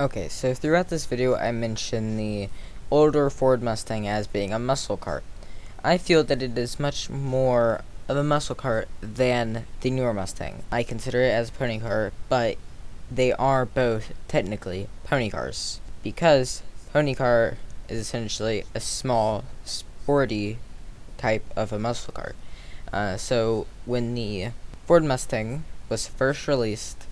Okay, so throughout this video I mentioned the older Ford Mustang as being a muscle car. I feel that it is much more of a muscle car than the newer Mustang. I consider it as a pony car, but they are both technically pony cars, because pony car is essentially a small, sporty type of a muscle car. So when the Ford Mustang was first released,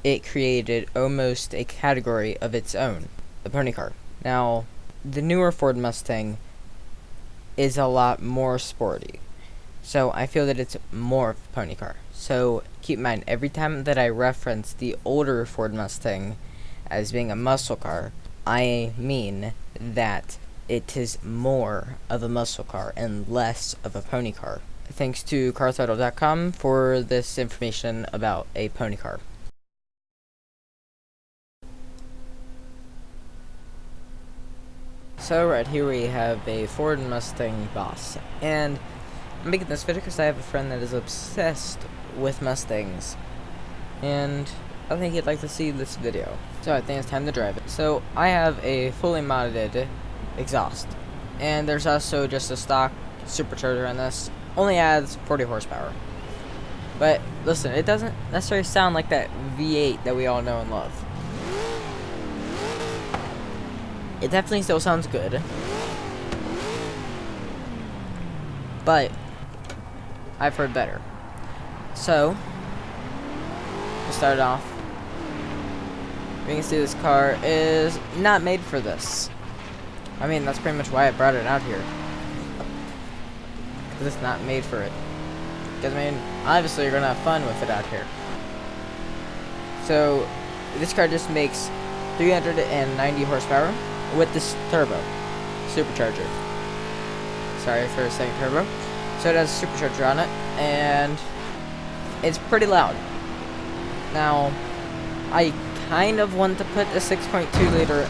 it created almost a category of its own, the pony car. Now, the newer Ford Mustang is a lot more sporty, so I feel that it's more of a pony car. So keep in mind, every time that I reference the older Ford Mustang as being a muscle car, I mean that it is more of a muscle car and less of a pony car. Thanks to cartitle.com for this information about a pony car. So right here we have a Ford Mustang Boss, and I'm making this video because I have a friend that is obsessed with Mustangs, and I think he'd like to see this video. So I think it's time to drive it. So I have a fully modded exhaust, and there's also just a stock supercharger in this. Only adds 40 horsepower. But listen, it doesn't necessarily sound like that V8 that we all know and love. It definitely still sounds good, but I've heard better. So, to start off, you can see this car is not made for this. I mean, that's pretty much why I brought it out here, because it's not made for it. Because, I mean, obviously you're going to have fun with it out here. So, this car just makes 390 horsepower. With this turbo supercharger. Sorry for saying turbo. So it has a supercharger on it, and it's pretty loud. Now, I kind of want to put a 6.2 liter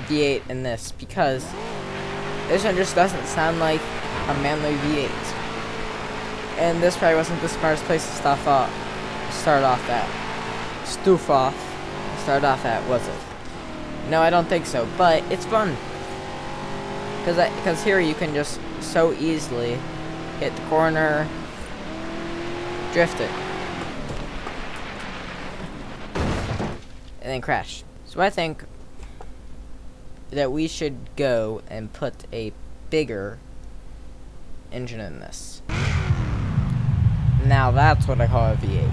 V8 in this, because this one just doesn't sound like a manly V8. And this probably wasn't the smartest place to start off at, was it? No, I don't think so, but it's fun. Because here you can just so easily hit the corner, drift it, and then crash. So I think that we should go and put a bigger engine in this. Now that's what I call a V8.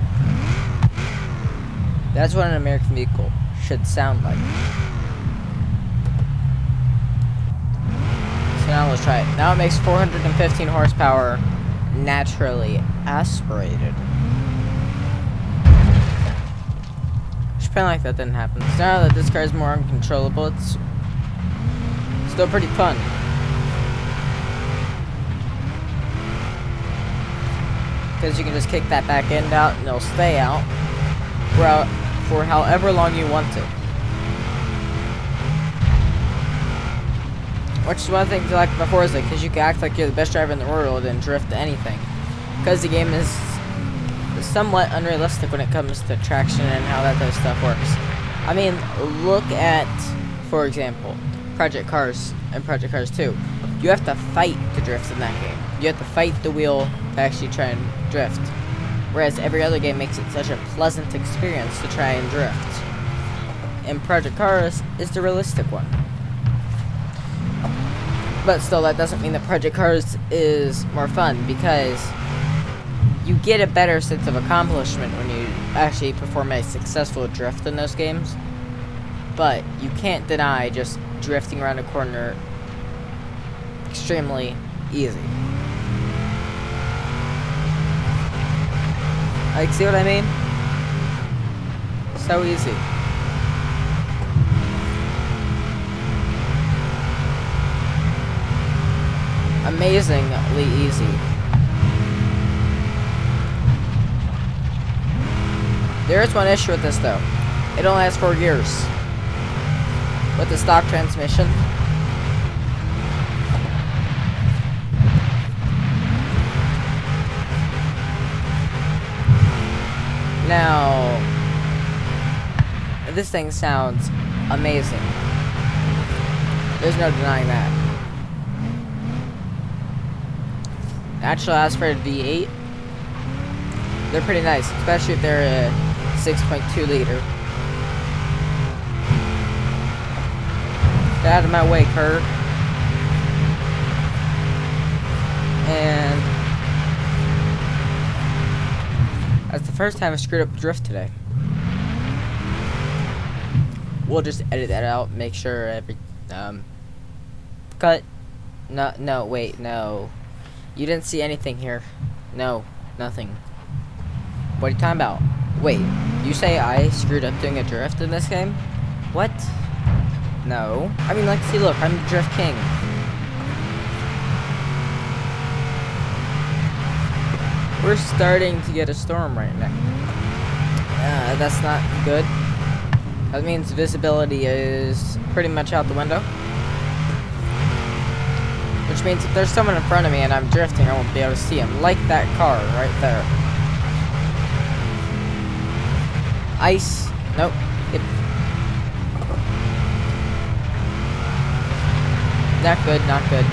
That's what an American vehicle should sound like. Now let's try it. Now it makes 415 horsepower naturally aspirated. Just pretend like that didn't happen. So now that this car is more uncontrollable, it's still pretty fun. Because you can just kick that back end out and it'll stay out for however long you want to. Which is one of the things I like about Forza, because you can act like you're the best driver in the world and drift to anything. Because the game is somewhat unrealistic when it comes to traction and how that type of stuff works. I mean, look at, for example, Project Cars and Project Cars 2. You have to fight to drift in that game. You have to fight the wheel to actually try and drift. Whereas every other game makes it such a pleasant experience to try and drift. And Project Cars is the realistic one. But still, that doesn't mean that Project Cars is more fun, because you get a better sense of accomplishment when you actually perform a successful drift in those games. But you can't deny just drifting around a corner extremely easy. Like, see what I mean? So easy. Amazingly easy. There is one issue with this though. It only has 4 gears. With the stock transmission. Now, This thing sounds amazing. There's no denying that. Actual aspirated V8, they're pretty nice, especially if they're a 6.2 liter. Get out of my way, Kurt. And that's the first time I screwed up drift today. We'll just edit that out, make sure every cut. No, wait, no. You didn't see anything here. No, nothing. What are you talking about? Wait, you say I screwed up doing a drift in this game? What? No. I mean, like, see, look, I'm the drift king. We're starting to get a storm right now. That's not good. That means visibility is pretty much out the window. Which means if there's someone in front of me and I'm drifting, I won't be able to see him. Like that car right there. Ice. Nope. Yep. Not good, not good.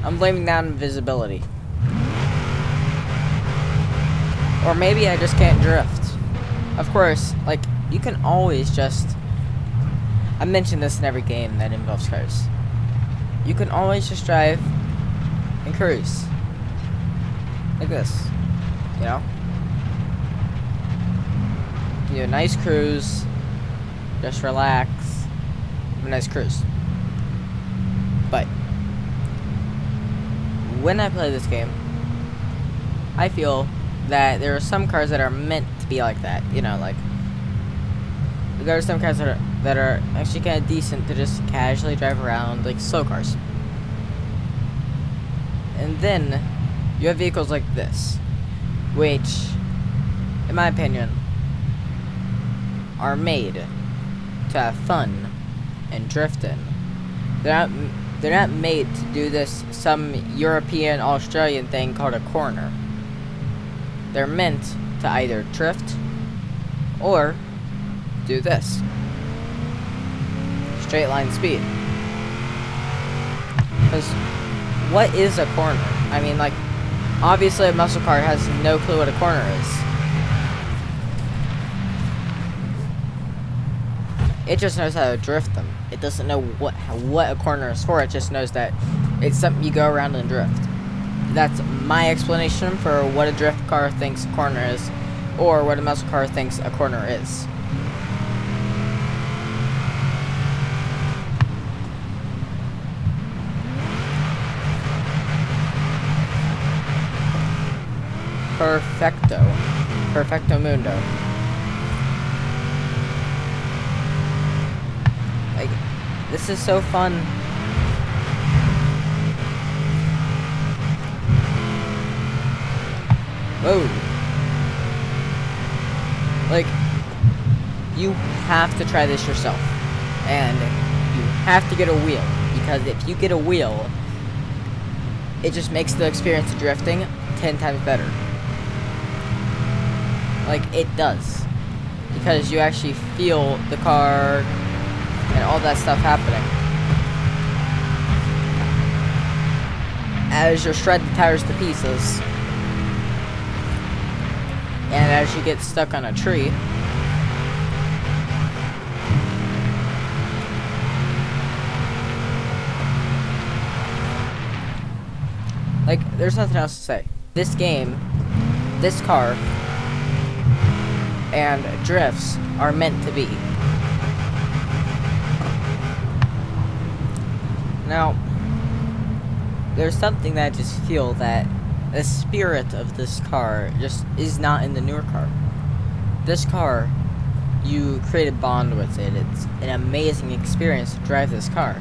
I'm blaming that on visibility. Or maybe I just can't drift. Of course, like, you can always just... I mention this in every game that involves cars. You can always just drive and cruise. Like this. You know? You can do a nice cruise. Just relax. Have a nice cruise. But when I play this game, I feel that there are some cars that are meant to be like that. You know, like, there are some cars that are actually kind of decent to just casually drive around, like slow cars. And then you have vehicles like this, which, in my opinion, are made to have fun and drift in. They're not made to do this some European, Australian thing called a corner. They're meant to either drift or do this. Straight line speed. Because what is a corner? I mean, like, obviously a muscle car has no clue what a corner is. It just knows how to drift them. It doesn't know what a corner is for. It just knows that it's something you go around and drift. That's my explanation for what a drift car thinks a corner is, or what a muscle car thinks a corner is. Perfecto. Perfecto mundo. Like, this is so fun. Whoa. Like, you have to try this yourself. And you have to get a wheel. Because if you get a wheel, it just makes the experience of drifting 10 times better. Like, it does. Because you actually feel the car and all that stuff happening. As you shred the tires to pieces. And as you get stuck on a tree. Like, there's nothing else to say. This game, this car, and drifts are meant to be. Now, there's something that I just feel that the spirit of this car just is not in the newer car. This car, you create a bond with it. It's an amazing experience to drive this car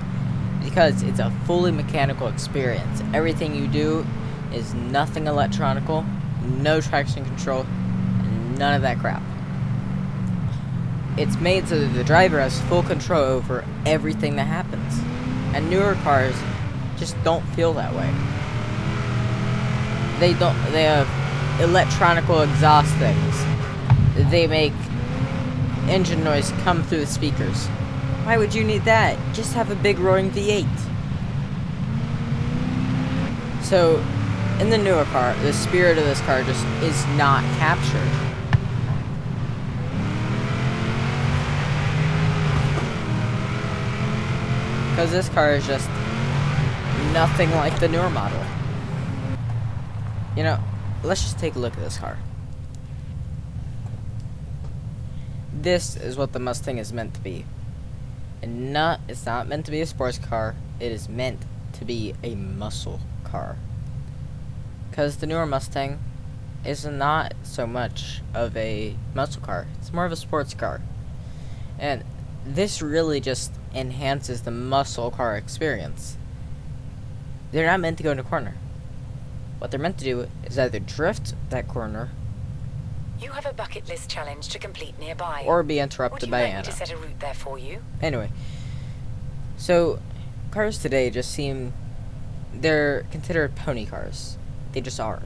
because it's a fully mechanical experience. Everything you do is nothing electronical, no traction control, none of that crap. It's made so that the driver has full control over everything that happens. And newer cars just don't feel that way. They have electronical exhaust things. They make engine noise come through the speakers. Why would you need that? Just have a big roaring V8. So, in the newer car, the spirit of this car just is not captured. Because this car is just nothing like the newer model. You know, let's just take a look at this car. This is what the Mustang is meant to be. And it's not meant to be a sports car. It is meant to be a muscle car. Because the newer Mustang is not so much of a muscle car. It's more of a sports car. And this really just enhances the muscle car experience. They're not meant to go in a corner. What they're meant to do is either drift that corner, you have a bucket list challenge to complete nearby, or be interrupted by Anna. Would you like me to set a route there for you? Anyway, so cars today just they're considered pony cars. They just are.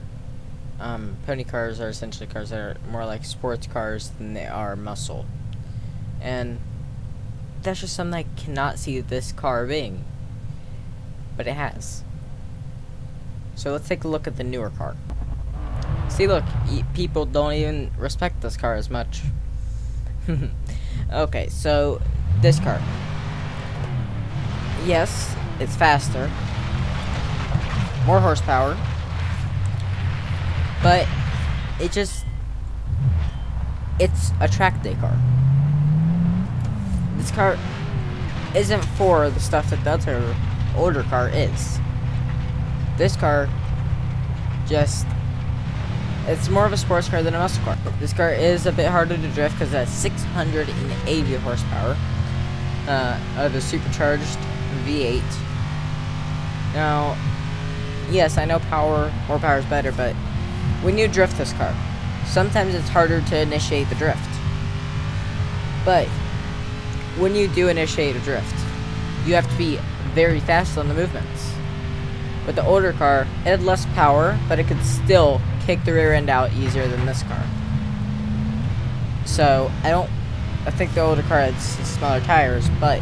Pony cars are essentially cars that are more like sports cars than they are muscle. And that's just something I cannot see this car being. But it has. So let's take a look at the newer car. See, look, people don't even respect this car as much. Okay, so this car. Yes, it's faster. More horsepower. But it's a track day car. This car isn't for the stuff that the other older car is. This car it's more of a sports car than a muscle car. This car is a bit harder to drift because it has 680 horsepower of a supercharged V8. Now, yes, I know more power is better, but when you drift this car, sometimes it's harder to initiate the drift. But when you do initiate a drift, you have to be very fast on the movements. With the older car, it had less power, but it could still kick the rear end out easier than this car. So, I think the older car had smaller tires, but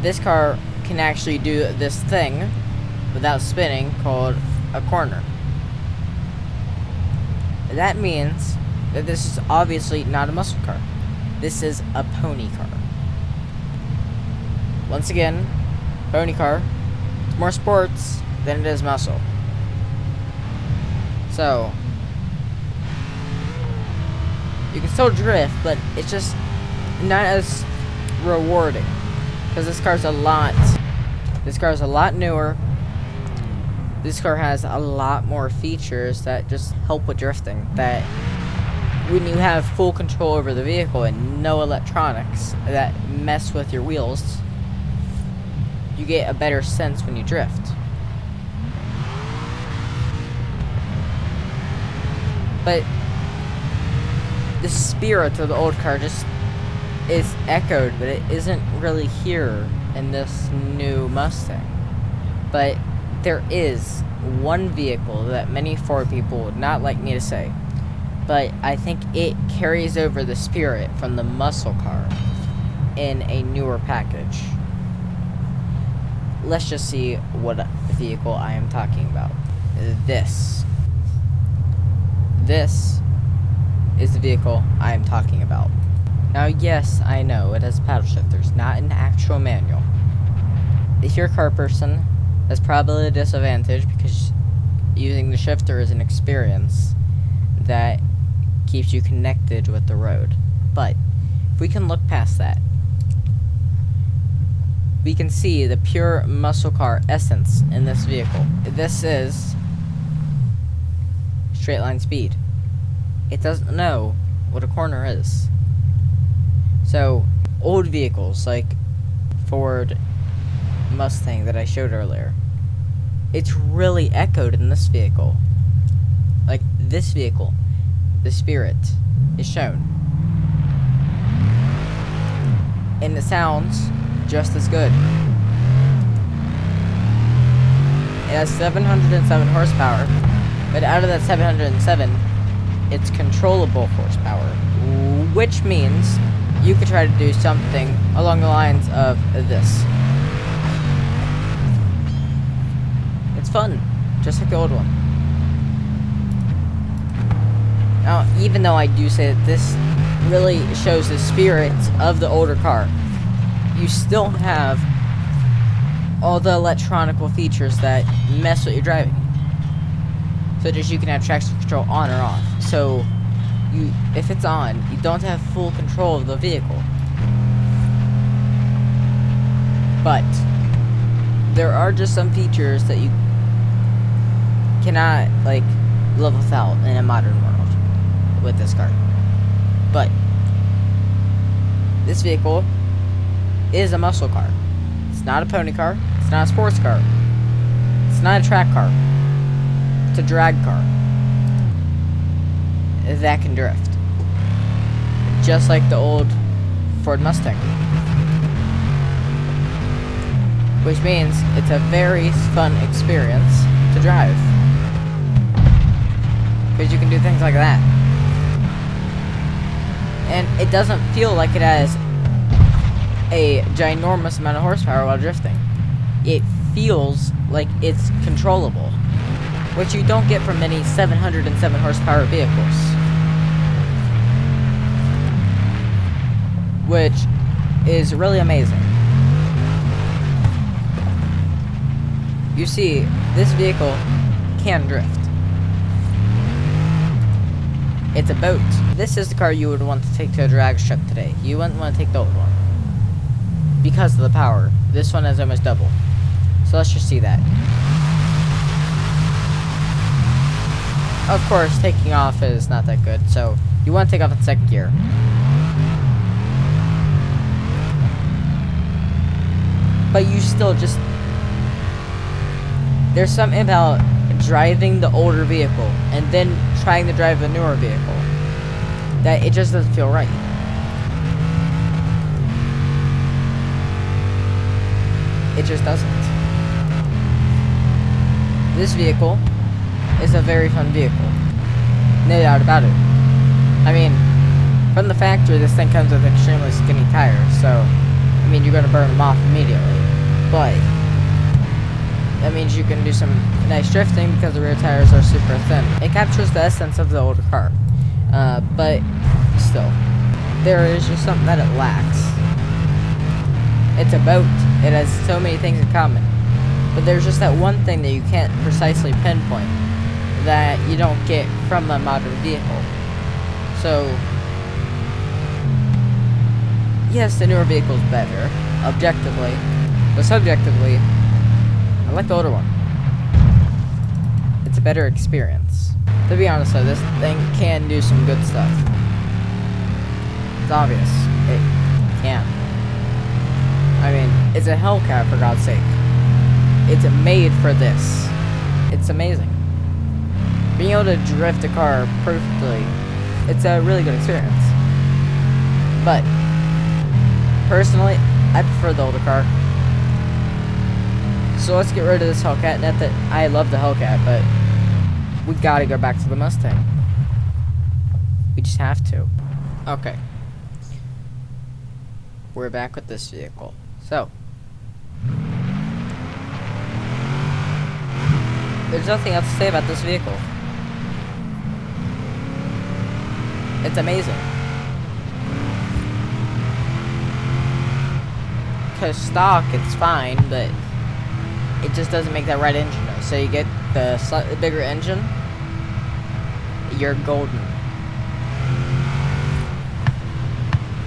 this car can actually do this thing without spinning called a corner. That means that this is obviously not a muscle car. This is a pony car. Once again, pony car. It's more sports than it is muscle. So, you can still drift, but it's just not as rewarding. Because this car's a lot newer. This car has a lot more features that just help with drifting. That when you have full control over the vehicle and no electronics that mess with your wheels, you get a better sense when you drift. But the spirit of the old car just is echoed, but it isn't really here in this new Mustang. But there is one vehicle that many Ford people would not like me to say, but I think it carries over the spirit from the muscle car in a newer package. Let's just see what vehicle I am talking about. This is the vehicle I am talking about. Now, yes, I know it has paddle shifters, not an actual manual. If you're a car person, that's probably a disadvantage because using the shifter is an experience that keeps you connected with the road. But if we can look past that, we can see the pure muscle car essence in this vehicle. This is straight line speed. It doesn't know what a corner is. So, old vehicles like Ford Mustang that I showed earlier, it's really echoed in this vehicle. Like, this vehicle, the spirit is shown. And it sounds just as good. It has 707 horsepower, but out of that 707, it's controllable horsepower which means you could try to do something along the lines of this. It's fun, just like the old one. Now, even though I do say that this really shows the spirit of the older car, you still have all the electronical features that mess with your driving. Such as you can have traction control on or off. So, if it's on, you don't have full control of the vehicle. But there are just some features that you cannot, like, live without in a modern world with this car. But this vehicle is a muscle car. It's not a pony car. It's not a sports car. It's not a track car. It's a drag car that can drift, just like the old Ford Mustang, which means it's a very fun experience to drive, because you can do things like that, and it doesn't feel like it has a ginormous amount of horsepower while drifting. It feels like it's controllable, which you don't get from many 707 horsepower vehicles, which is really amazing. You see, this vehicle can drift. It's a boat. This is the car you would want to take to a drag strip today. You wouldn't want to take the old one, because of the power. This one has almost double. So let's just see that. Of course, taking off is not that good, so you want to take off in second gear. But you still just... There's something about driving the older vehicle and then trying to drive a newer vehicle that it just doesn't feel right. It just doesn't. This vehicle is a very fun vehicle. No doubt about it. I mean, from the factory, this thing comes with extremely skinny tires, so, I mean, you're going to burn them off immediately. But that means you can do some nice drifting because the rear tires are super thin. It captures the essence of the older car. But still, there is just something that it lacks. It's a boat. It has so many things in common. But there's just that one thing that you can't precisely pinpoint that you don't get from a modern vehicle. So, yes, the newer vehicle is better, objectively, but subjectively, I like the older one. It's a better experience. To be honest though, this thing can do some good stuff. It's obvious. It can. I mean, it's a Hellcat, for God's sake. It's made for this. It's amazing. Being able to drift a car perfectly, it's a really good experience. But, personally, I prefer the older car. So let's get rid of this Hellcat. Not that I love the Hellcat, but we gotta go back to the Mustang. We just have to. Okay. We're back with this vehicle. So, there's nothing else to say about this vehicle. It's amazing. Because stock, it's fine, but it just doesn't make that right engine noise. So you get the slightly bigger engine, you're golden.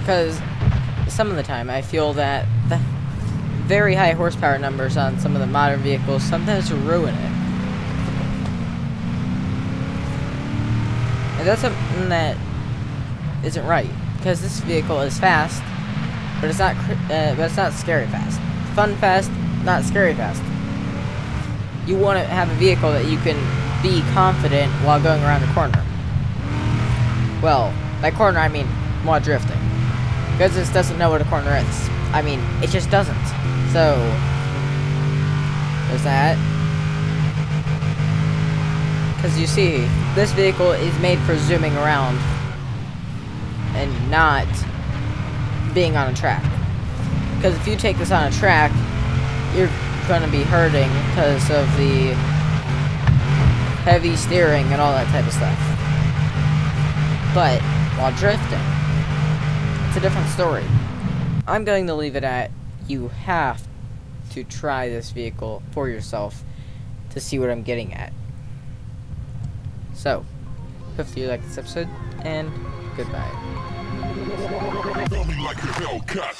Because some of the time I feel that the very high horsepower numbers on some of the modern vehicles sometimes ruin it. And that's something that isn't right, because this vehicle is fast, but it's not scary fast. Fun fast, not scary fast. You want to have a vehicle that you can be confident while going around the corner. Well, by corner I mean while drifting, because this doesn't know what a corner is. I mean, it just doesn't. So there's that. Because you see, this vehicle is made for zooming around. and not being on a track. Because if you take this on a track, you're going to be hurting because of the heavy steering and all that type of stuff. But while drifting, it's a different story. I'm going to leave it at you have to try this vehicle for yourself to see what I'm getting at. So, hopefully you liked this episode, and goodbye. Feel me like a Hellcat.